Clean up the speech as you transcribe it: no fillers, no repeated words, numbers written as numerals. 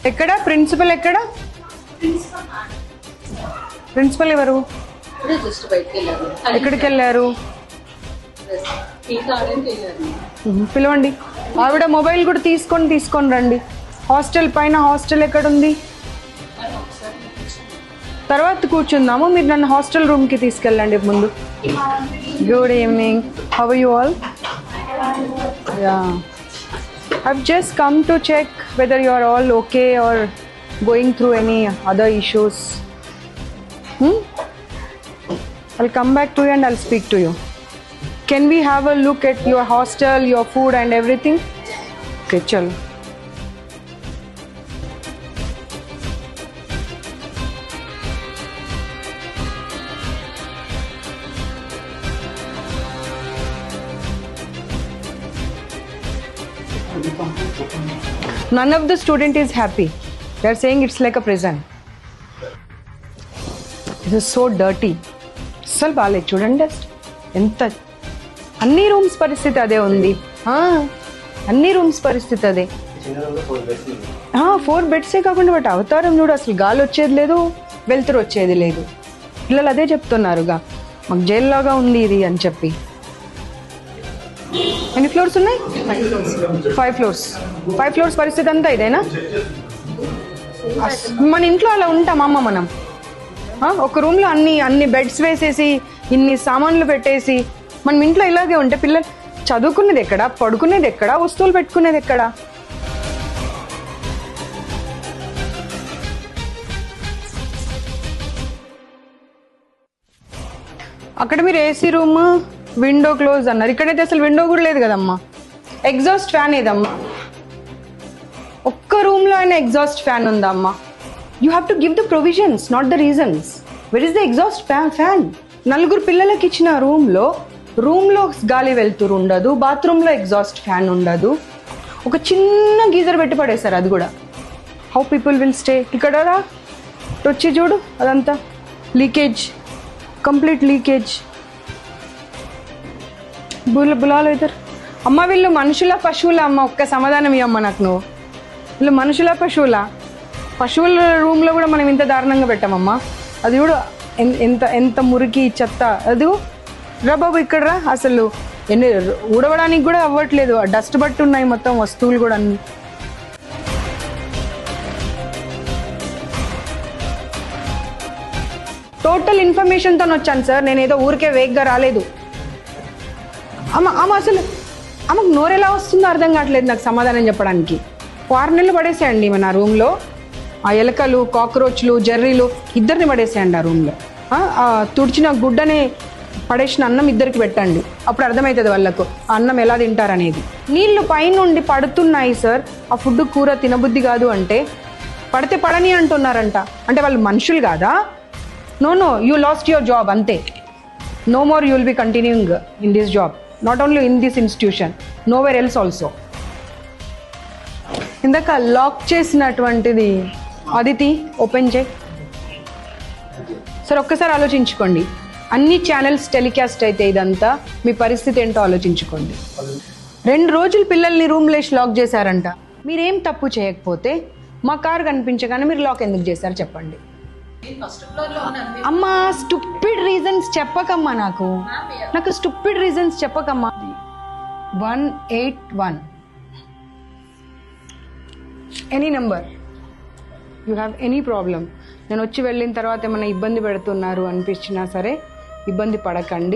ఎక్కడ ప్రిన్సిపల్ ఎక్కడ? ప్రిన్సిపల్ ఎవరు? ఎక్కడికి వెళ్ళారు? పిలవండి. ఆవిడ మొబైల్ కూడా తీసుకొని రండి. హాస్టల్ పైన హాస్టల్ ఎక్కడుంది? తర్వాత కూర్చుందాము. మీరు నన్ను హాస్టల్ రూమ్కి తీసుకెళ్ళండి ముందు. Good evening. How are you all? I've just come to check whether you are all okay or going through any other issues. I'll come back to you and I'll speak to you. Can we have a look at your hostel, your food and everything? Okay, chalo. None of the student is happy. They are saying it's like a prison. This is so dirty. అస్సలు బాగాలేదు చూడండి. ఎంత అన్ని rooms పరిస్థితి అదే ఉంది. అన్ని rooms పరిస్థితి అదే. 4 బెడ్సే కాకుండా వాటి అవతారం చూడు. అసలు గాలి వచ్చేది లేదు, వెలుతురు వచ్చేది లేదు. పిల్లలు అదే చెప్తున్నారుగా, మాకు జైల్లాగా ఉంది ఇది అని చెప్పి. ఎన్ని ఫ్లోర్స్ ఉన్నాయి? 5 ఫ్లోర్స్. 5 ఫ్లోర్స్ పరిస్థితి అంతా ఇదేనా? మన ఇంట్లో అలా ఉంటామమ్మ మనం. ఒక రూమ్లో అన్ని బెడ్స్ వేసేసి ఇన్ని సామాన్లు పెట్టేసి మనం ఇంట్లో ఇలాగే ఉంటే పిల్లలు చదువుకునేది ఎక్కడ, పడుకునేది ఎక్కడ, వస్తువులు పెట్టుకునేది ఎక్కడ? అక్కడ మీరు ఏసీ రూమ్, విండో క్లోజ్ అన్నారు. ఇక్కడైతే అసలు విండో కూడా లేదు కదమ్మా. ఎగ్జాస్ట్ ఫ్యాన్ ఏదమ్మా? ఒక్క రూమ్లో అయినా ఎగ్జాస్ట్ ఫ్యాన్ ఉందా అమ్మా? You have to give the provisions, not the reasons. Where is the exhaust fan? 4 పిల్లలకి ఇచ్చిన రూమ్లో గాలి వెళ్తురు ఉండదు, బాత్రూంలో ఎగ్జాస్ట్ ఫ్యాన్ ఉండదు, ఒక చిన్న గీజర్ పెట్టి పడేశారు, అది కూడా. How people will stay? ఇక్కడ రా, వచ్చి చూడు, అదంతా లీకేజ్, కంప్లీట్ లీకేజ్. బులాలు అవుతారు అమ్మ. వీళ్ళు మనుషుల పశువుల అమ్మ? ఒక్క సమాధానం ఇవ్వమ్మ నాకు నువ్వు. వీళ్ళు మనుషుల పశువుల? పశువుల రూమ్లో కూడా మనం ఇంత దారుణంగా పెట్టామమ్మా. అది కూడా ఎంత మురికి చెత్త. అది రా బాబు, ఇక్కడ రా. అసలు ఊడవడానికి కూడా అవ్వట్లేదు, డస్ట్ బట్టి ఉన్నాయి మొత్తం వస్తువులు కూడా అన్ని. టోటల్ ఇన్ఫర్మేషన్తో వచ్చాను సార్, నేను ఏదో ఊరికే వేగ్గా రాలేదు. అమ్మ అసలు ఆమెకు నోరెలా వస్తుందో అర్థం కావట్లేదు నాకు సమాధానం చెప్పడానికి. 6 నెలలు పడేసేయండి మన రూమ్లో. ఆ ఎలకలు, కాక్రోచ్లు, జర్రీలు ఇద్దరిని పడేసేయండి ఆ రూమ్లో. తుడిచిన గుడ్డని పడేసిన అన్నం ఇద్దరికి పెట్టండి, అప్పుడు అర్థమవుతుంది వాళ్ళకు ఆ అన్నం ఎలా తింటారనేది. నీళ్లు పైనుండి పడుతున్నాయి సార్, ఆ ఫుడ్ కూర తినబుద్ధి కాదు అంటే పడితే పడని అంటున్నారంట. అంటే వాళ్ళు మనుషులు కాదా? No, you lost your job అంతే. No more you will be continuing in this job, not only in this institution, nowhere else also. ఇందాక లాక్ చేసినటువంటిది అదితి ఓపెన్ చేయి సార్. ఒక్కసారి ఆలోచించుకోండి, అన్ని ఛానల్స్ టెలికాస్ట్ అయితే ఇదంతా మీ పరిస్థితి ఏంటో ఆలోచించుకోండి. 2 రోజులు పిల్లల్ని రూమ్లో లాక్ చేశారంట. మీరేం తప్పు చేయకపోతే మా కారు కనిపించగానే మీరు లాక్ ఎందుకు చేశారు చెప్పండి. అమ్మా స్టూపిడ్ రీజన్స్ చెప్పకమ్మా, నాకు స్టూపిడ్ రీజన్స్ చెప్పకమ్మా. 181 any number, you have any problem. నేను వచ్చి వెళ్ళిన తర్వాత ఏమైనా ఇబ్బంది పెడుతున్నారు అనిపించినా సరే ఇబ్బంది పడకండి.